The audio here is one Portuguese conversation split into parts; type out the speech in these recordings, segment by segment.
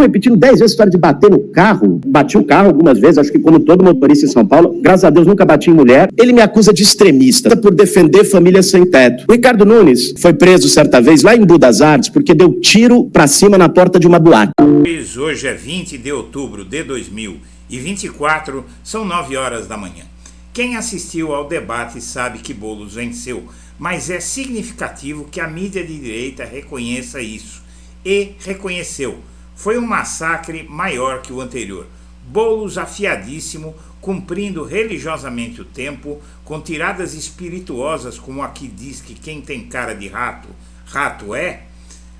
repetindo 10 vezes a história de bater no carro. Bati o carro algumas vezes, acho que como todo motorista em São Paulo, graças a Deus nunca bati em mulher. Ele me acusa de extremista por defender famílias sem teto. O Ricardo Nunes foi preso certa vez lá em Budas Artes porque deu tiro pra cima na porta de uma boate. Hoje é 20 de outubro de 2024, são 9 horas da manhã. Quem assistiu ao debate sabe que Boulos venceu, mas é significativo que a mídia de direita reconheça isso. E reconheceu. Foi um massacre maior que o anterior. Boulos afiadíssimo, cumprindo religiosamente o tempo, com tiradas espirituosas como a que diz que quem tem cara de rato, rato é,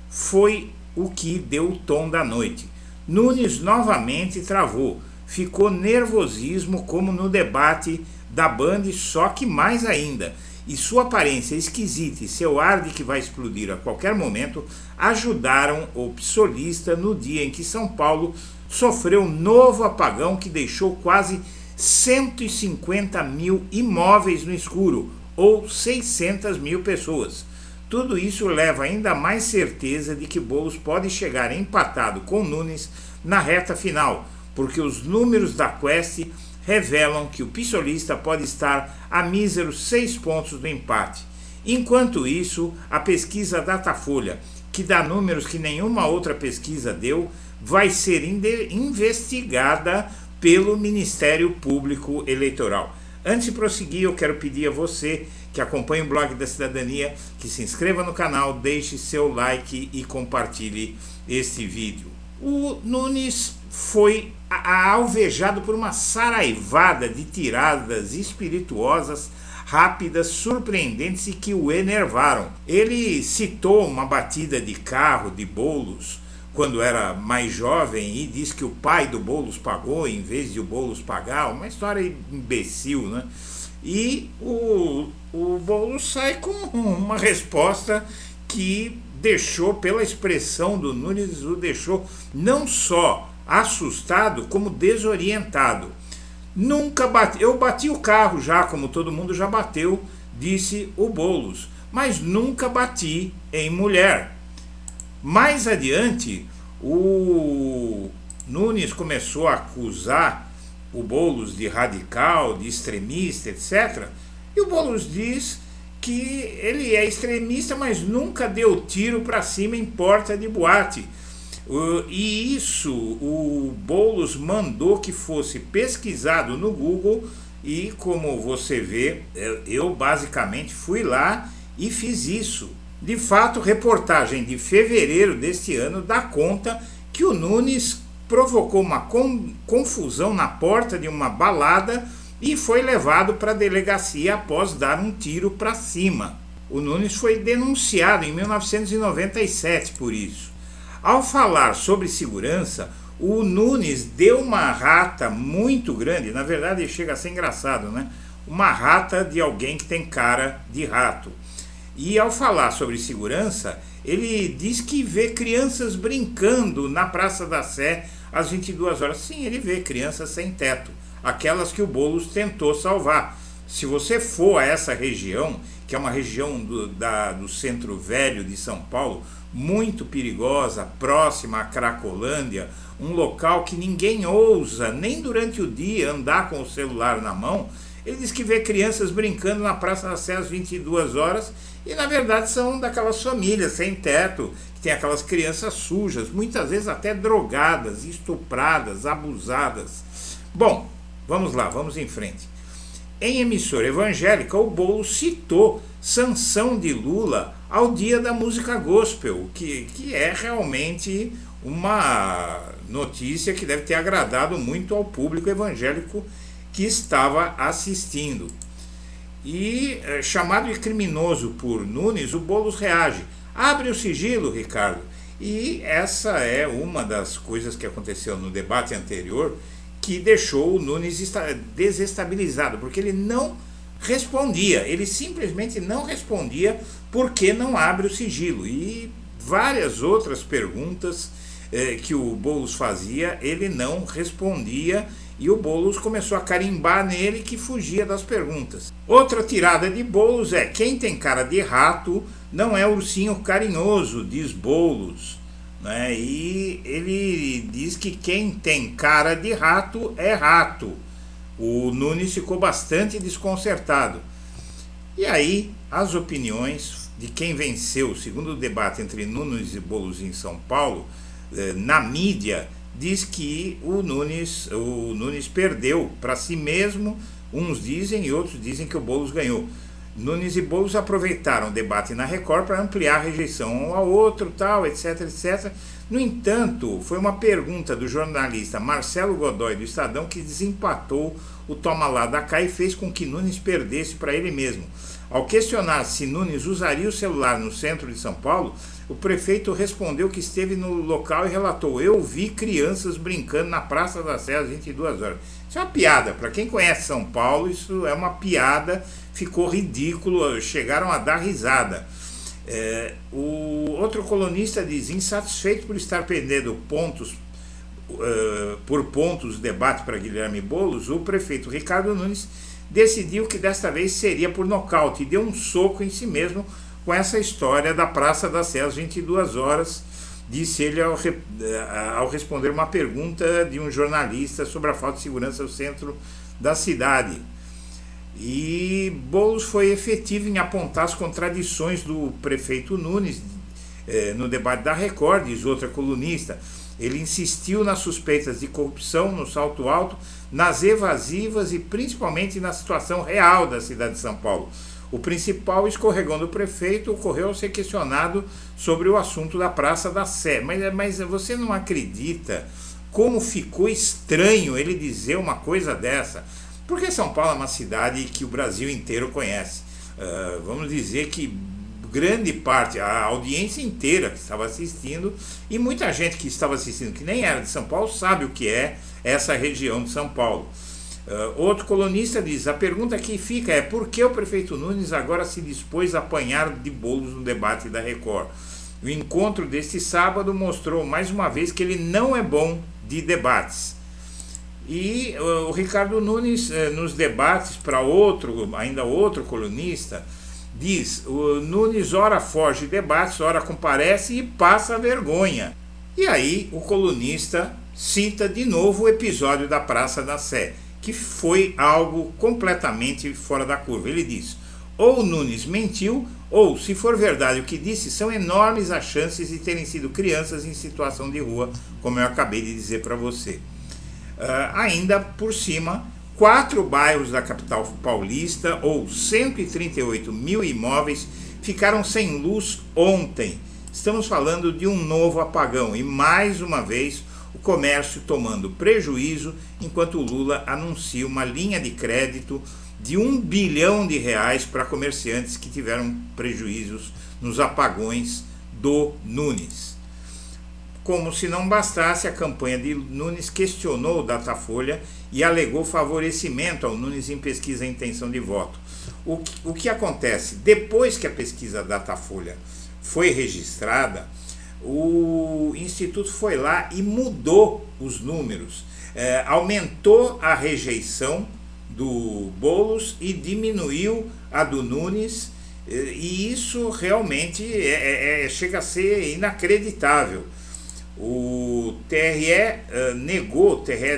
foi o que deu o tom da noite. Nunes novamente travou, ficou nervosismo como no debate da Band, só que mais ainda. E sua aparência esquisita e seu ar de que vai explodir a qualquer momento ajudaram o psolista no dia em que São Paulo sofreu um novo apagão que deixou quase 150 mil imóveis no escuro, ou 600 mil pessoas. Tudo isso leva ainda mais certeza de que Boulos pode chegar empatado com Nunes na reta final, porque os números da Quest revelam que o psolista pode estar a míseros 6 pontos do empate. Enquanto isso, a pesquisa Datafolha, que dá números que nenhuma outra pesquisa deu, vai ser investigada pelo Ministério Público Eleitoral. Antes de prosseguir, eu quero pedir a você que acompanhe o Blog da Cidadania, que se inscreva no canal, deixe seu like e compartilhe este vídeo. O Nunes foi alvejado por uma saraivada de tiradas espirituosas, rápidas, surpreendentes e que o enervaram. Ele citou uma batida de carro de Boulos quando era mais jovem e disse que o pai do Boulos pagou em vez de o Boulos pagar, uma história imbecil, né? E o Boulos sai com uma resposta que deixou, pela expressão do Nunes, o deixou não só assustado, como desorientado. Eu bati o carro já, como todo mundo já bateu, disse o Boulos, mas nunca bati em mulher. Mais adiante, o Nunes começou a acusar o Boulos de radical, de extremista, etc. E o Boulos diz que ele é extremista, mas nunca deu tiro para cima em porta de boate. E isso o Boulos mandou que fosse pesquisado no Google e, como você vê, eu basicamente fui lá e fiz isso. De fato, reportagem de fevereiro deste ano dá conta que o Nunes provocou uma confusão na porta de uma balada e foi levado para a delegacia após dar um tiro para cima. O Nunes foi denunciado em 1997 por isso. Ao falar sobre segurança, o Nunes deu uma rata muito grande, na verdade chega a ser engraçado, né? Uma rata de alguém que tem cara de rato. E ao falar sobre segurança, ele diz que vê crianças brincando na Praça da Sé às 22 horas. Sim, ele vê crianças sem teto, aquelas que o Boulos tentou salvar. Se você for a essa região, que é uma região do centro velho de São Paulo, muito perigosa, próxima à Cracolândia, um local que ninguém ousa, nem durante o dia, andar com o celular na mão. Ele diz que vê crianças brincando na Praça da Sé às 22 horas e, na verdade, são daquelas famílias sem teto, que tem aquelas crianças sujas, muitas vezes até drogadas, estupradas, abusadas. Bom, vamos lá, vamos em frente. Em emissora evangélica, o Boulos citou sanção de Lula ao Dia da Música Gospel, que é realmente uma notícia que deve ter agradado muito ao público evangélico que estava assistindo. E, chamado de criminoso por Nunes, o Boulos reage. Abre o sigilo, Ricardo. E essa é uma das coisas que aconteceu no debate anterior, que deixou o Nunes desestabilizado, porque ele não respondia, ele simplesmente não respondia porque não abre o sigilo. E várias outras perguntas que o Boulos fazia, ele não respondia, e o Boulos começou a carimbar nele que fugia das perguntas. Outra tirada de Boulos é: quem tem cara de rato não é ursinho carinhoso, diz Boulos. né? E ele diz que quem tem cara de rato é rato. O Nunes ficou bastante desconcertado. E aí, as opiniões de quem venceu o segundo debate entre Nunes e Boulos em São Paulo, na mídia, diz que o Nunes perdeu para si mesmo. Uns dizem e outros dizem que o Boulos ganhou. Nunes e Boulos aproveitaram o debate na Record para ampliar a rejeição um ao outro, tal, etc, etc. No entanto, foi uma pergunta do jornalista Marcelo Godoy, do Estadão, que desempatou o toma lá da cá e fez com que Nunes perdesse para ele mesmo. Ao questionar se Nunes usaria o celular no centro de São Paulo, o prefeito respondeu que esteve no local e relatou: eu vi crianças brincando na Praça da Sé às 22 horas. Isso é uma piada, para quem conhece São Paulo, isso é uma piada, ficou ridículo, chegaram a dar risada. O outro colunista diz: insatisfeito por estar perdendo por pontos o debate para Guilherme Boulos, o prefeito Ricardo Nunes decidiu que desta vez seria por nocaute e deu um soco em si mesmo com essa história da Praça da Sé às 22 horas, disse ele ao responder uma pergunta de um jornalista sobre a falta de segurança no centro da cidade. E Boulos foi efetivo em apontar as contradições do prefeito Nunes no debate da Record, diz outra colunista. Ele insistiu nas suspeitas de corrupção no Salto Alto, nas evasivas e principalmente na situação real da cidade de São Paulo. O principal escorregão do prefeito ocorreu ao ser questionado sobre o assunto da Praça da Sé. Mas você não acredita como ficou estranho ele dizer uma coisa dessa? Porque São Paulo é uma cidade que o Brasil inteiro conhece. Vamos dizer que grande parte, a audiência inteira que estava assistindo, e muita gente que estava assistindo que nem era de São Paulo, sabe o que é essa região de São Paulo. Outro colunista diz: a pergunta que fica é por que o prefeito Nunes agora se dispôs a apanhar de Boulos no debate da Record. O encontro deste sábado mostrou mais uma vez que ele não é bom de debates. E o Ricardo Nunes, nos debates para ainda outro colunista, diz: o Nunes ora foge de debates, ora comparece e passa vergonha. E aí o colunista cita de novo o episódio da Praça da Sé, que foi algo completamente fora da curva. Ele diz: ou Nunes mentiu, ou, se for verdade o que disse, são enormes as chances de terem sido crianças em situação de rua, como eu acabei de dizer para você. Ainda por cima, 4 bairros da capital paulista, ou 138 mil imóveis, ficaram sem luz ontem. Estamos falando de um novo apagão e, mais uma vez, o comércio tomando prejuízo, enquanto o Lula anuncia uma linha de crédito de R$1 bilhão para comerciantes que tiveram prejuízos nos apagões do Nunes. Como se não bastasse, a campanha de Nunes questionou o Datafolha e alegou favorecimento ao Nunes em pesquisa e intenção de voto. O que acontece? Depois que a pesquisa Datafolha foi registrada, o Instituto foi lá e mudou os números, aumentou a rejeição do Boulos e diminuiu a do Nunes, e isso realmente chega a ser inacreditável. O TRE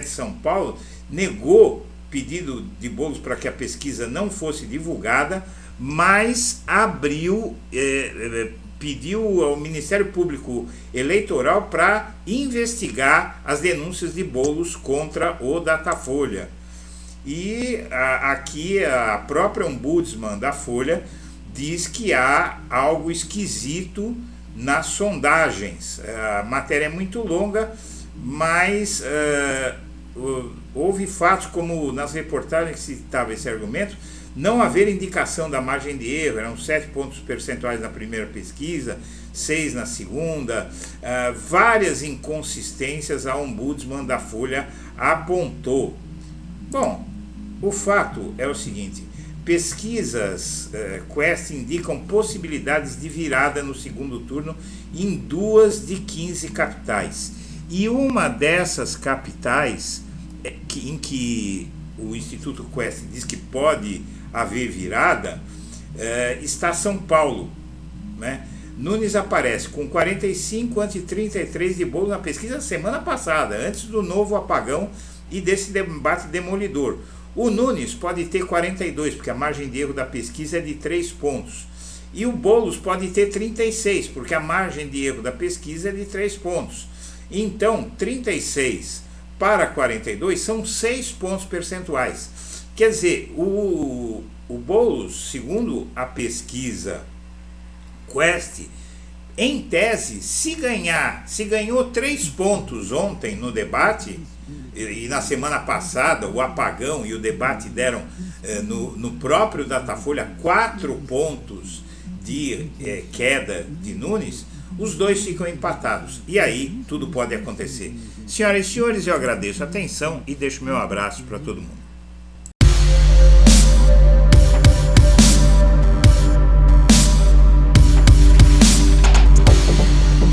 de São Paulo negou pedido de Boulos para que a pesquisa não fosse divulgada, mas pediu ao Ministério Público Eleitoral para investigar as denúncias de Boulos contra o Datafolha. E aqui a própria ombudsman da Folha diz que há algo esquisito nas sondagens. A matéria é muito longa, mas houve fatos como nas reportagens que citava esse argumento, não haver indicação da margem de erro, eram 7 pontos percentuais na primeira pesquisa, 6 na segunda, várias inconsistências a ombudsman da Folha apontou. Bom, o fato é o seguinte: pesquisas Quest indicam possibilidades de virada no segundo turno em 2 de 15 capitais. E uma dessas capitais em que o Instituto Quest diz que pode haver virada está São Paulo, né? Nunes aparece com 45 ante 33 de Boulos na pesquisa semana passada, antes do novo apagão e desse debate demolidor. O Nunes pode ter 42, porque a margem de erro da pesquisa é de 3 pontos. E o Boulos pode ter 36, porque a margem de erro da pesquisa é de 3 pontos. Então, 36 para 42 são 6 pontos percentuais. Quer dizer, o Boulos, segundo a pesquisa Quest, em tese, se ganhou 3 pontos ontem no debate, e na semana passada o apagão e o debate deram no próprio Datafolha 4 pontos de queda de Nunes, os dois ficam empatados. E aí tudo pode acontecer. Senhoras e senhores, eu agradeço a atenção e deixo meu abraço para todo mundo.